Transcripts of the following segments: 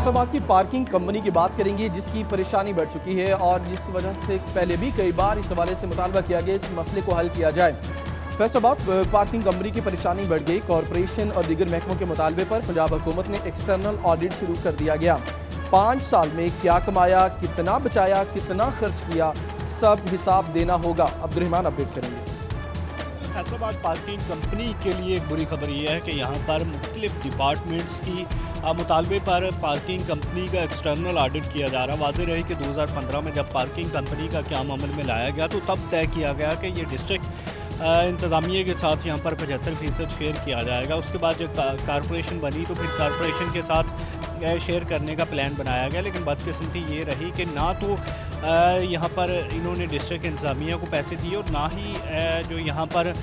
फैसलाबाद की parking company की बात करेंगे जिसकी परेशानी बढ़ चुकी है और जिस वजह से पहले भी कई बार इस हवाले से मुतालबा किया गया इस मसले को हल किया जाए। फैसलाबाद पार्किंग कंपनी की परेशानी बढ़ गई। कॉरपोरेशन और दीगर महकमों के मुतालबे पर पंजाब हुकूमत ने एक्सटर्नल ऑडिट शुरू कर दिया गया। 5 साल में क्या कमाया, कितना बचाया, कितना खर्च किया, सब हिसाब देना होगा। अब्दुर्रहमान अपडेट करेंगे। फैसलाबाद पार्किंग कंपनी के लिए एक बुरी खबर यह है कि यहाँ पर मुख्तलिफ डिपार्टमेंट्स की मुतालबे पर पार्किंग कंपनी का एक्सटर्नल ऑडिट किया जा रहा है। वाज़ेह रही कि 2015 में जब पार्किंग कंपनी का क़याम अमल में लाया गया तो तब तय किया गया कि ये डिस्ट्रिक्ट इंतज़ामिया के साथ यहाँ पर 75% शेयर किया जाएगा। उसके बाद जब कॉरपोरेशन बनी तो फिर कॉरपोरेशन के साथ शेयर करने का प्लान बनाया गया, लेकिन बदकिस्मती ये रही कि ना तो यहाँ पर इन्होंने डिस्ट्रिक्ट इंतज़ामिया को पैसे दिए और ना ही जो यहाँ पर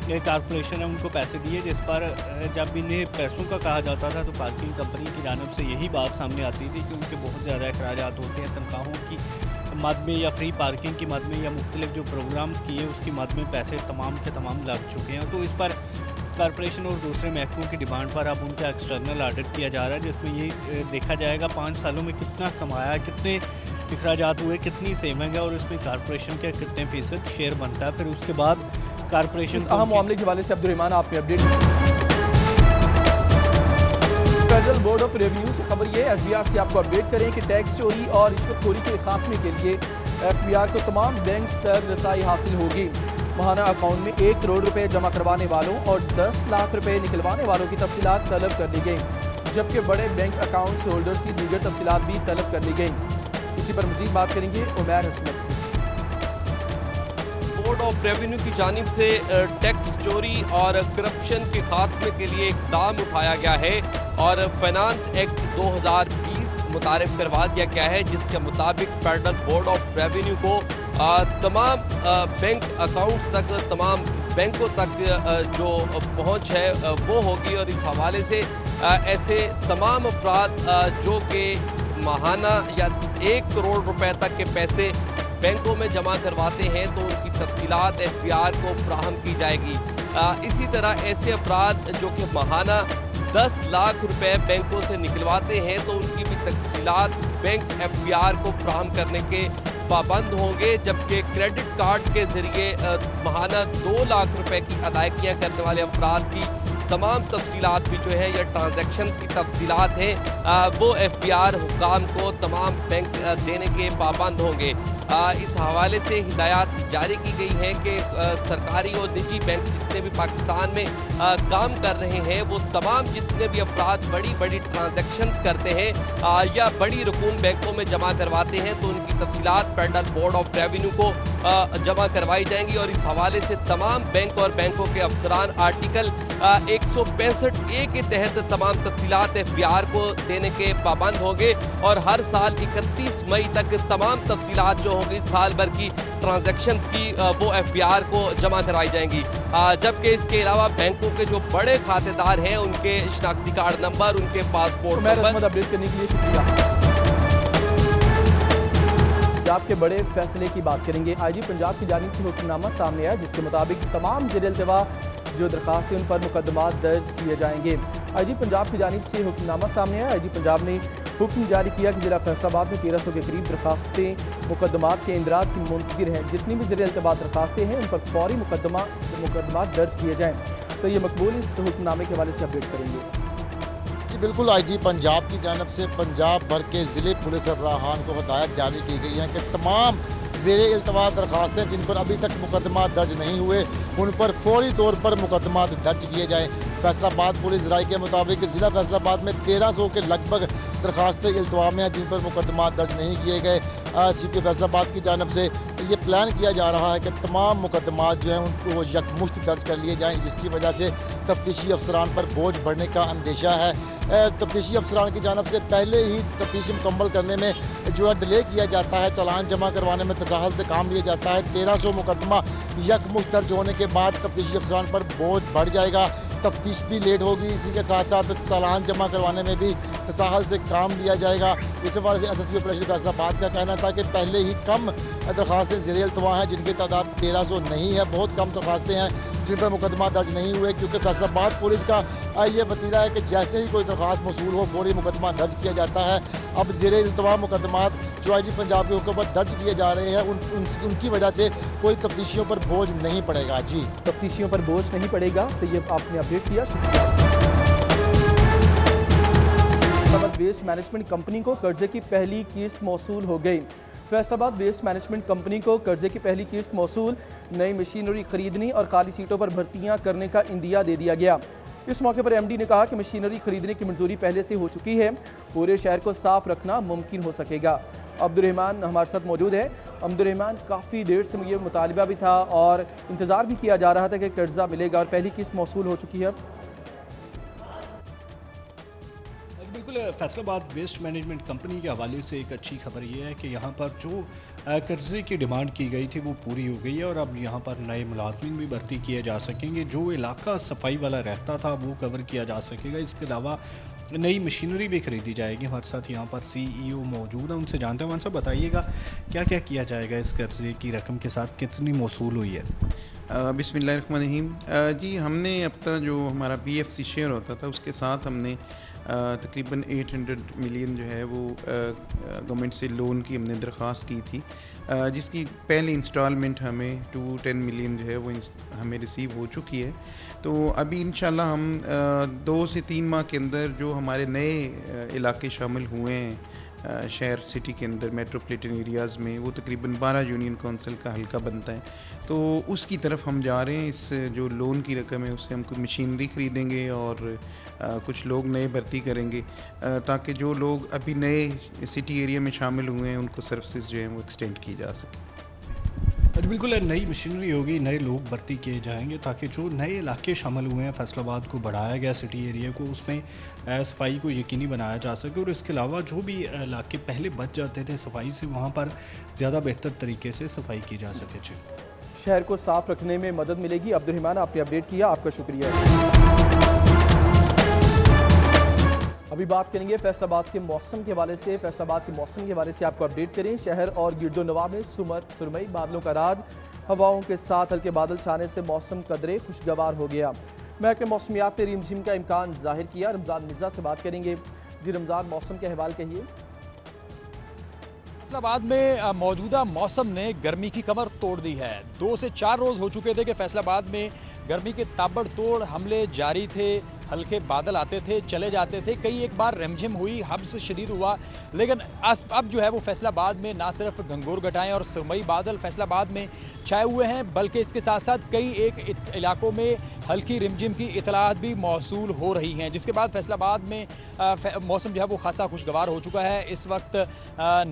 कॉरपोरेशन है उनको पैसे दिए, जिस पर जब इन्हें पैसों का कहा जाता था तो पार्किंग कंपनी की जानिब से यही बात सामने आती थी कि उनके बहुत ज़्यादा अखराजात होते हैं तनख्वाहों की मद में या फ्री पार्किंग की मद में या मुख्तलिफ जो प्रोग्राम्स किए उसकी मद में पैसे तमाम के तमाम लग चुके हैं। तो इस पर कॉरपोरेशन और दूसरे महकमों की डिमांड पर अब उनका एक्सटर्नल ऑडिट किया जा रहा है, जिसमें ये देखा जाएगा 5 सालों में कितना कमाया, कितने अखराजात हुए, कितनी सेविंग है और इसमें कॉरपोरेशन के कितने फीसद शेयर बनता है। फिर उसके बाद कॉरपोरेशन अहम मामले के हवाले से अब्दुर्रहमान आपने update. Federal board of revenue से खबर ये एफबीआर से आपको अपडेट करें कि टैक्स चोरी और रिश्वतखोरी के खात्मे के लिए एफबीआर को तमाम बैंक तक रसाई हासिल होगी। माहाना अकाउंट में 1 करोड़ रुपए जमा करवाने वालों और 10 लाख रुपए निकलवाने वालों की तफसीलात तलब कर ली गई, जबकि बड़े बैंक अकाउंट होल्डर्स की दीगर तफसीलात भी तलब कर ली गई। इसी पर मजीद बात करेंगे उमैर हसनत से। बोर्ड ऑफ रेवेन्यू की जानिब से टैक्स चोरी और करप्शन के खात्मे के लिए इक़दाम उठाया गया है और फाइनेंस एक्ट 2020 मुतारिफ करवा दिया गया है, जिसके मुताबिक फेडरल बोर्ड ऑफ रेवेन्यू को तमाम बैंक अकाउंट्स तक, तमाम बैंकों तक जो पहुंच है वो होगी और इस हवाले से ऐसे तमाम अफराद जो कि माहाना या 1 करोड़ रुपए तक के पैसे बैंकों में जमा करवाते हैं तो उनकी तफसीलात एफबीआर को फ्राहम की जाएगी। इसी तरह ऐसे अफराद जो कि माहाना 10 लाख रुपए बैंकों से निकलवाते हैं तो उनकी भी तफसीलात बैंक एफबीआर को फ्राहम करने के पाबंद होंगे, जबकि क्रेडिट कार्ड के जरिए माहाना 2 लाख रुपए की अदायगियाँ करने वाले अफराद की तमाम तफसीलात भी जो है या ट्रांजैक्शंस की तफसीलात हैं वो एफबीआर हुक्काम को तमाम बैंक देने के पाबंद होंगे। इस हवाले से हिदायत जारी की गई है कि सरकारी और निजी बैंक जितने भी पाकिस्तान में काम कर रहे हैं वो तमाम जितने भी अफराद बड़ी बड़ी ट्रांजैक्शंस करते हैं या बड़ी रकूम बैंकों में जमा करवाते हैं तो उनकी तफसीलात फेडरल बोर्ड ऑफ रेवेन्यू को जमा करवाई जाएंगी और इस हवाले से तमाम बैंक और बैंकों के अफसरान आर्टिकल 165A के तहत तमाम तफसीलात एफबीआर को देने के पाबंद होंगे और हर साल 31 मई तक तमाम तफसीलात जो होगी साल भर की ट्रांजैक्शंस की वो एफबीआर को जमा करवाई जाएंगी। जबकि इसके अलावा बैंकों के जो बड़े खातेदार हैं उनके शनाख्ती कार्ड नंबर, उनके पासपोर्ट नंबर अपडेट करने के लिए शुक्रिया। पंजाब के बड़े फैसले की बात करेंगे। आईजी पंजाब की जानिब से हुक्मनामा सामने आया जिसके मुताबिक तमाम ज़ेर-ए-इल्तिवा जो दरखास्तें उन पर मुकदमा दर्ज किए जाएंगे। आईजी पंजाब की जानिब से हुक्मनामा सामने आया। आईजी पंजाब ने हुक्म जारी किया कि जिला फैसलाबाद में 1300 के करीब दरखास्तें मुकदमात के इंदराज की मुंतज़िर हैं। जितनी भी ज़ेर-ए-इल्तिवा दरखास्तें हैं उन पर फौरी मुकदमा दर्ज किए जाएँ। तो ये मकबूल इस हुक्मनामे के हवाले से अपडेट करेंगे। जी बिल्कुल, आईजी पंजाब की जानब से पंजाब भर के ज़िले पुलिस सरबराहान को हिदायत जारी की गई है कि तमाम ज़ेर-ए-इल्तिवा दरखास्तें जिन पर अभी तक मुकदमा दर्ज नहीं हुए उन पर फौरी तौर पर मुकदमा दर्ज किए जाएँ। फैसलाबाद पुलिस राय के मुताबिक ज़िला फैसलाबाद में 1300 के लगभग दरखास्तें इल्तवा में हैं जिन पर मुकदमा दर्ज नहीं किए गए। सीपी फैसलाबाद की जानब से ये प्लान किया जा रहा है कि तमाम मुकदमात जो हैं उनको यकमुश्त दर्ज कर लिए जाएँ, जिसकी वजह से तफ्तीशी अफसरान पर बोझ बढ़ने का अंदेशा है। तफ्तीशी अफसरान की जानब से पहले ही तफ्तीश मुकम्मल करने में जो है डिले किया जाता है, चालान जमा करवाने में तसाहल से काम लिया जाता है। 1300 मुकदमा यकमुश्त दर्ज होने के बाद तफ्तीशी अफसरान पर बोझ बढ़ जाएगा। तफ्तीश भी लेट होगी। इसी के साथ साथ चालान जमा करवाने में भी तसाहल से काम लिया जाएगा। इस हवाले से एसएसपी ऑपरेशन फैसलाबाद का कहना था कि पहले ही कम दरखास्तें ज़ेरे इल्तवा हैं, जिनकी तादाद 1300 नहीं है। बहुत कम दरखास्तें हैं जिन पर मुकदमा दर्ज नहीं हुए, क्योंकि फैसलाबाद पुलिस का ये वतीरा है कि जैसे ही कोई दरखास्त मौसूल हो फौरी मुकदमा दर्ज किया जाता है। अब ज़ेरे इल्तवा मुकदमात जो आईजी पंजाब के हुक्म पर दर्ज किए जा रहे हैं उनकी वजह से कोई तफ्तीशियों पर बोझ नहीं पड़ेगा। जी, तफ्तीशियों पर बोझ नहीं पड़ेगा, तो ये आपने अपडेट किया, शुक्रिया। फैसलाबाद वेस्ट मैनेजमेंट कंपनी को कर्जे की पहली किस्त मौसूल हो गई। फैसलाबाद वेस्ट मैनेजमेंट कंपनी को कर्जे की पहली किस्त मौसूल, नई मशीनरी खरीदने और खाली सीटों पर भर्तियां करने का इंदिया दे दिया गया। इस मौके पर एमडी ने कहा कि मशीनरी खरीदने की मंजूरी पहले से हो चुकी है, पूरे शहर को साफ रखना मुमकिन हो सकेगा। अब्दुर्रहमान हमारे साथ मौजूद है। अब्दुर्रहमान, काफ़ी देर से ये मुतालिबा भी था और इंतज़ार भी किया जा रहा था कि कर्जा मिलेगा और पहली किस्त मौसूल हो चुकी है। बिल्कुल, फैसलाबाद वेस्ट मैनेजमेंट कंपनी के हवाले से एक अच्छी खबर यह है कि यहाँ पर जो कर्जे की डिमांड की गई थी वो पूरी हो गई है और अब यहाँ पर नए मुलाजमिन भी भर्ती किए जा सकेंगे। जो इलाका सफाई वाला रहता था वो कवर किया जा सकेगा। इसके अलावा नई मशीनरी भी खरीदी जाएगी। हमारे साथ यहाँ पर सीईओ मौजूद है, उनसे जानते हैं। मान साहब, बताइएगा क्या क्या किया जाएगा इस कर्जे की रकम के साथ, कितनी मौसूल हुई है? बिस्मिल्लाहिर्रहमानिर्रहीम। जी, हमने अपना जो हमारा पीएफसी शेयर होता था उसके साथ हमने तकरीबन 800 मिलियन जो है वो गवर्नमेंट से लोन की हमने दरख्वास्त की थी, जिसकी पहली इंस्टॉलमेंट हमें 210 मिलियन जो है वो हमें रिसीव हो चुकी है। तो अभी इंशाल्लाह हम 2 से 3 माह के अंदर जो हमारे नए इलाके शामिल हुए हैं शहर सिटी के अंदर मेट्रोपॉलिटन एरियाज़ में, वो तकरीबन 12 यूनियन काउंसिल का हल्का बनता है, तो उसकी तरफ हम जा रहे हैं। इस जो लोन की रकम है उससे हम कुछ मशीनरी खरीदेंगे और कुछ लोग नए भर्ती करेंगे, ताकि जो लोग अभी नए सिटी एरिया में शामिल हुए हैं उनको सर्विसेज जो हैं वो एक्सटेंड की जा सके। बिल्कुल, नई मशीनरी होगी, नए लोग भर्ती किए जाएंगे ताकि जो नए इलाके शामिल हुए हैं, फैसलाबाद को बढ़ाया गया सिटी एरिया को, उसमें सफाई को यकीनी बनाया जा सके और इसके अलावा जो भी इलाके पहले बच जाते थे सफाई से, वहाँ पर ज़्यादा बेहतर तरीके से सफाई की जा सके। जी, शहर को साफ रखने में मदद मिलेगी। अब्दुर्रहमान, आपने अपडेट किया, आपका शुक्रिया। अभी बात करेंगे फैसलाबाद के मौसम के हवाले से। फैसलाबाद के मौसम के हवाले से आपको अपडेट करें। शहर और गिरदोनवा में सुरमई बादलों का राज, हवाओं के साथ हल्के बादल छाने से मौसम कदरे खुशगवार हो गया। महकमे मौसमियात ने रिमझिम का इम्कान जाहिर किया। रमजान मिर्जा से बात करेंगे। जी रमजान, मौसम के हवाले कहिए। फैसलाबाद में मौजूदा मौसम ने गर्मी की कमर तोड़ दी है। 2 से 4 रोज हो चुके थे कि फैसलाबाद में गर्मी के ताबड़तोड़ हमले जारी थे। हल्के बादल आते थे, चले जाते थे, कई एक बार रिमझिम हुई, हब्स शदीद हुआ, लेकिन अब जो है वो फैसलाबाद में ना सिर्फ घंघोर घटाएं और सुरमई बादल फैसलाबाद में छाए हुए हैं, बल्कि इसके साथ साथ कई एक इलाकों में हल्की रिमझिम की इतलात भी मौसूल हो रही हैं, जिसके बाद फैसलाबाद में मौसम जो है वो खासा खुशगवार हो चुका है। इस वक्त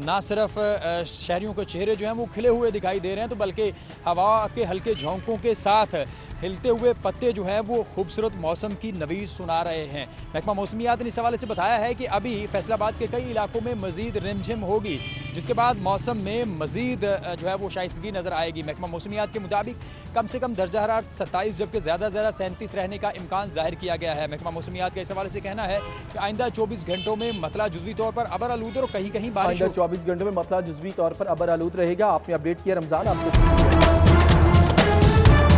ना सिर्फ शहरियों के चेहरे जो हैं वो खिले हुए दिखाई दे रहे हैं, तो बल्कि हवा के हल्के झोंकों के साथ हिलते हुए पत्ते जो हैं वो खूबसूरत मौसम की नवीज सुना रहे हैं। महकमा मौसमियात ने इस हवाले से बताया है कि अभी फैसलाबाद के कई इलाकों में मजीद रिमझिम होगी, जिसके बाद मौसम में मजीद जो है वो शाइस्तगी नजर आएगी। महकमा मौसमियात के मुताबिक कम से कम दर्जा हरारत 27 जबकि ज़्यादा से ज़्यादा 37 रहने का इम्कान जाहिर किया गया है। महकमा मौसमियात का इस हवाले से कहना है कि आइंदा 24 घंटों में मतला जुज़वी तौर पर अबर आलूद और कहीं कहीं बारिश। 24 घंटों में मतला जुज़वी तौर पर अबर आलूद रहेगा। आपने अपडेट किया रमजान, आपको शुक्रिया।